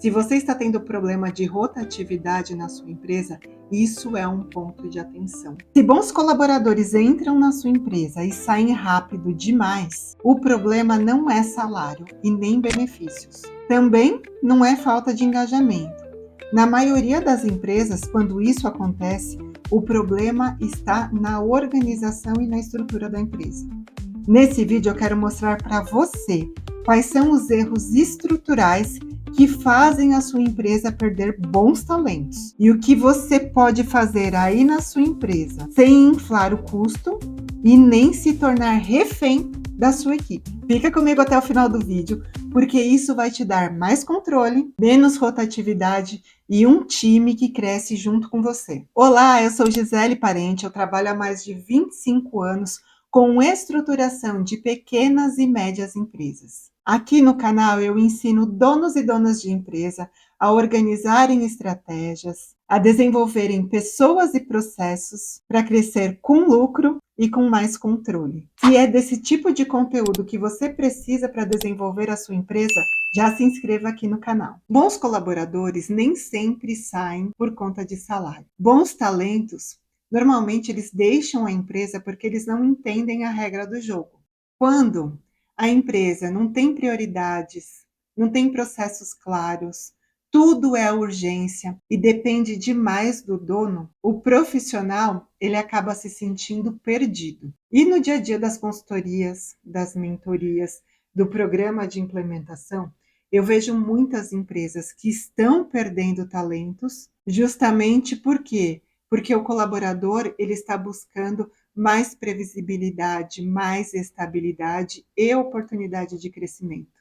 Se você está tendo problema de rotatividade na sua empresa, isso é um ponto de atenção. Se bons colaboradores entram na sua empresa e saem rápido demais, o problema não é salário e nem benefícios. Também não é falta de engajamento. Na maioria das empresas, quando isso acontece, o problema está na organização e na estrutura da empresa. Nesse vídeo eu quero mostrar para você quais são os erros estruturais que fazem a sua empresa perder bons talentos e o que você pode fazer aí na sua empresa sem inflar o custo e nem se tornar refém da sua equipe. Fica comigo até o final do vídeo, porque isso vai te dar mais controle, menos rotatividade e um time que cresce junto com você. Olá, eu sou Gisele Parente, eu trabalho há mais de 25 anos com estruturação de pequenas e médias empresas. Aqui no canal eu ensino donos e donas de empresa a organizarem estratégias, a desenvolverem pessoas e processos para crescer com lucro e com mais controle. Se é desse tipo de conteúdo que você precisa para desenvolver a sua empresa, já se inscreva aqui no canal. Bons colaboradores nem sempre saem por conta de salário. Bons talentos, normalmente eles deixam a empresa porque eles não entendem a regra do jogo. Quando a empresa não tem prioridades, não tem processos claros, tudo é urgência e depende demais do dono, o profissional ele acaba se sentindo perdido. E no dia a dia das consultorias, das mentorias, do programa de implementação, eu vejo muitas empresas que estão perdendo talentos justamente porque o colaborador ele está buscando mais previsibilidade, mais estabilidade e oportunidade de crescimento.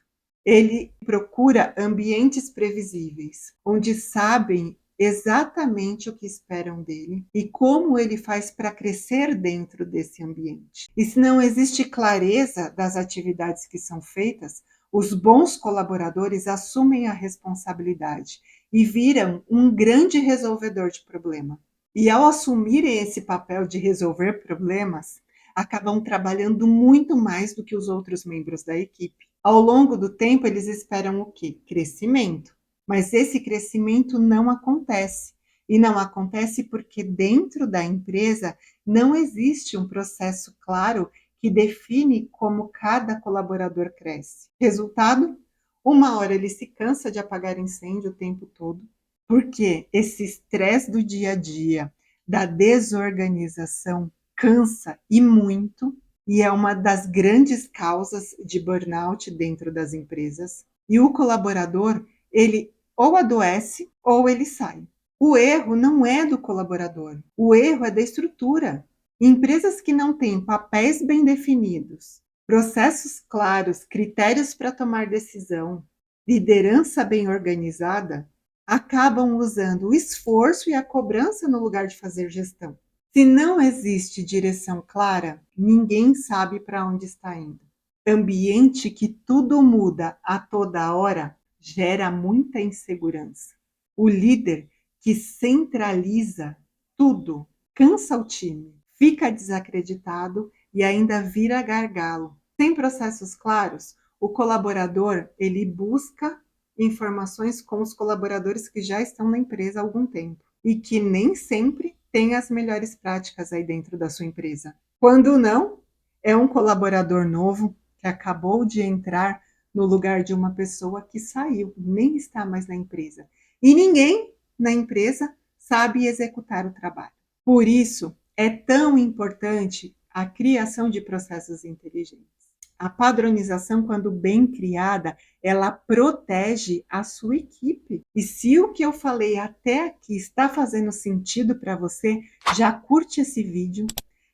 Ele procura ambientes previsíveis, onde sabem exatamente o que esperam dele e como ele faz para crescer dentro desse ambiente. E se não existe clareza das atividades que são feitas, os bons colaboradores assumem a responsabilidade e viram um grande resolvedor de problema. E ao assumirem esse papel de resolver problemas, acabam trabalhando muito mais do que os outros membros da equipe. Ao longo do tempo, eles esperam o quê? Crescimento. Mas esse crescimento não acontece. E não acontece porque dentro da empresa não existe um processo claro que define como cada colaborador cresce. Resultado? Uma hora ele se cansa de apagar incêndio o tempo todo, porque esse estresse do dia a dia, da desorganização, cansa e muito, e é uma das grandes causas de burnout dentro das empresas. E o colaborador, ele ou adoece ou ele sai. O erro não é do colaborador, o erro é da estrutura. Empresas que não têm papéis bem definidos, processos claros, critérios para tomar decisão, liderança bem organizada, acabam usando o esforço e a cobrança no lugar de fazer gestão. Se não existe direção clara, ninguém sabe para onde está indo. Ambiente que tudo muda a toda hora gera muita insegurança. O líder que centraliza tudo cansa o time, fica desacreditado e ainda vira gargalo. Sem processos claros, o colaborador ele busca informações com os colaboradores que já estão na empresa há algum tempo e que nem sempre têm as melhores práticas aí dentro da sua empresa. Quando não, é um colaborador novo que acabou de entrar no lugar de uma pessoa que saiu, nem está mais na empresa. E ninguém na empresa sabe executar o trabalho. Por isso, é tão importante a criação de processos inteligentes. A padronização, quando bem criada, ela protege a sua equipe. E se o que eu falei até aqui está fazendo sentido para você, já curte esse vídeo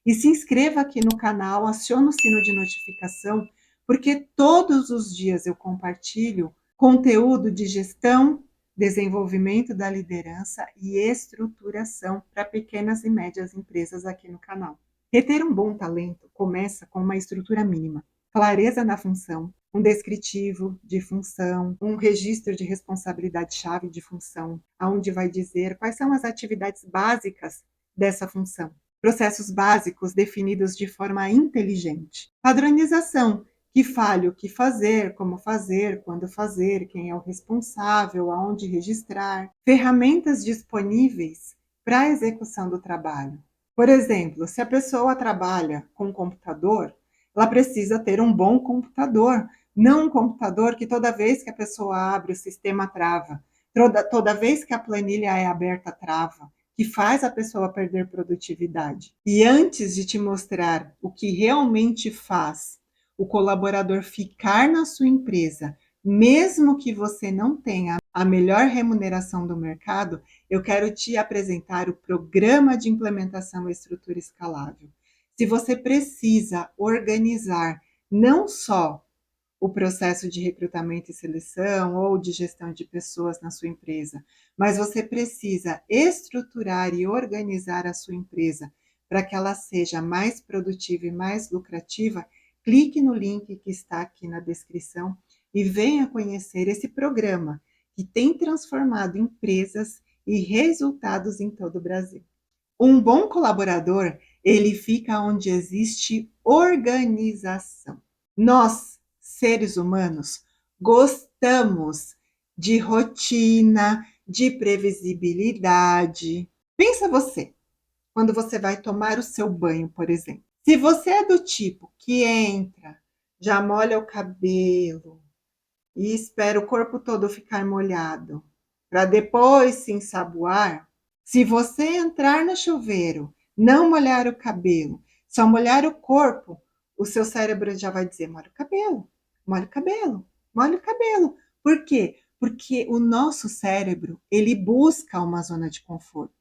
e se inscreva aqui no canal, acione o sino de notificação, porque todos os dias eu compartilho conteúdo de gestão, desenvolvimento da liderança e estruturação para pequenas e médias empresas aqui no canal. Reter um bom talento começa com uma estrutura mínima. Clareza na função, um descritivo de função, um registro de responsabilidade-chave de função, onde vai dizer quais são as atividades básicas dessa função. Processos básicos definidos de forma inteligente. Padronização, que fale o que fazer, como fazer, quando fazer, quem é o responsável, aonde registrar, ferramentas disponíveis para a execução do trabalho. Por exemplo, se a pessoa trabalha com computador, ela precisa ter um bom computador, não um computador que toda vez que a pessoa abre o sistema trava, toda vez que a planilha é aberta trava, que faz a pessoa perder produtividade. E antes de te mostrar o que realmente faz o colaborador ficar na sua empresa, mesmo que você não tenha a melhor remuneração do mercado, eu quero te apresentar o Programa de Implementação e Estrutura Escalável. Se você precisa organizar não só o processo de recrutamento e seleção ou de gestão de pessoas na sua empresa, mas você precisa estruturar e organizar a sua empresa para que ela seja mais produtiva e mais lucrativa, clique no link que está aqui na descrição e venha conhecer esse programa que tem transformado empresas e resultados em todo o Brasil. Um bom colaborador, ele fica onde existe organização. Nós, seres humanos, gostamos de rotina, de previsibilidade. Pensa você, quando você vai tomar o seu banho, por exemplo. Se você é do tipo que entra, já molha o cabelo e espera o corpo todo ficar molhado, para depois se ensaboar, se você entrar no chuveiro, não molhar o cabelo, só molhar o corpo, o seu cérebro já vai dizer: molha o cabelo, molha o cabelo, molha o cabelo. Por quê? Porque o nosso cérebro, ele busca uma zona de conforto.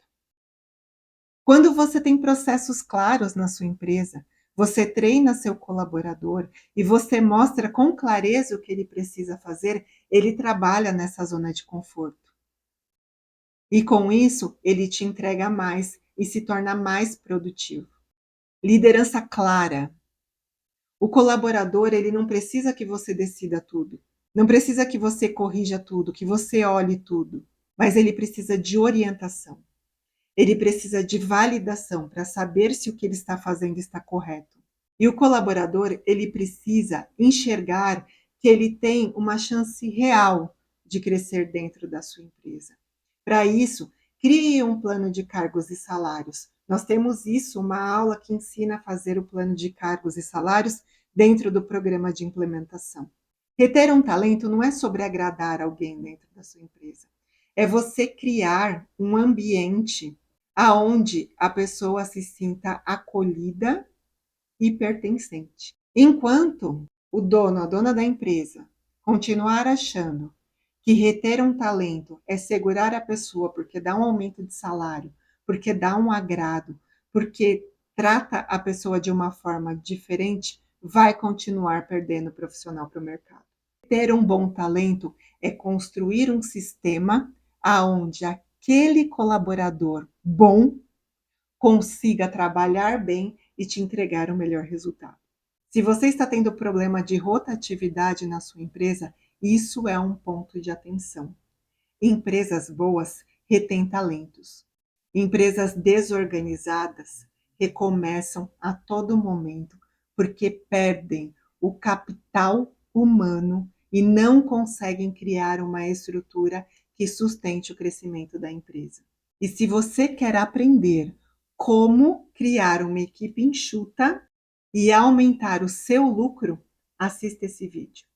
Quando você tem processos claros na sua empresa, você treina seu colaborador e você mostra com clareza o que ele precisa fazer, ele trabalha nessa zona de conforto. E com isso, ele te entrega mais e se torna mais produtivo. Liderança clara. O colaborador, ele não precisa que você decida tudo. Não precisa que você corrija tudo, que você olhe tudo. Mas ele precisa de orientação. Ele precisa de validação para saber se o que ele está fazendo está correto. E o colaborador, ele precisa enxergar que ele tem uma chance real de crescer dentro da sua empresa. Para isso, crie um plano de cargos e salários. Nós temos isso, uma aula que ensina a fazer o plano de cargos e salários dentro do programa de implementação. Reter um talento não é sobre agradar alguém dentro da sua empresa. É você criar um ambiente aonde a pessoa se sinta acolhida e pertencente. Enquanto o dono, a dona da empresa, continuar achando que reter um talento é segurar a pessoa porque dá um aumento de salário, porque dá um agrado, porque trata a pessoa de uma forma diferente, vai continuar perdendo profissional para o mercado. Ter um bom talento é construir um sistema aonde aquele colaborador bom consiga trabalhar bem e te entregar o melhor resultado. Se você está tendo problema de rotatividade na sua empresa, isso é um ponto de atenção. Empresas boas retêm talentos. Empresas desorganizadas recomeçam a todo momento porque perdem o capital humano e não conseguem criar uma estrutura que sustente o crescimento da empresa. E se você quer aprender como criar uma equipe enxuta e aumentar o seu lucro, assista esse vídeo.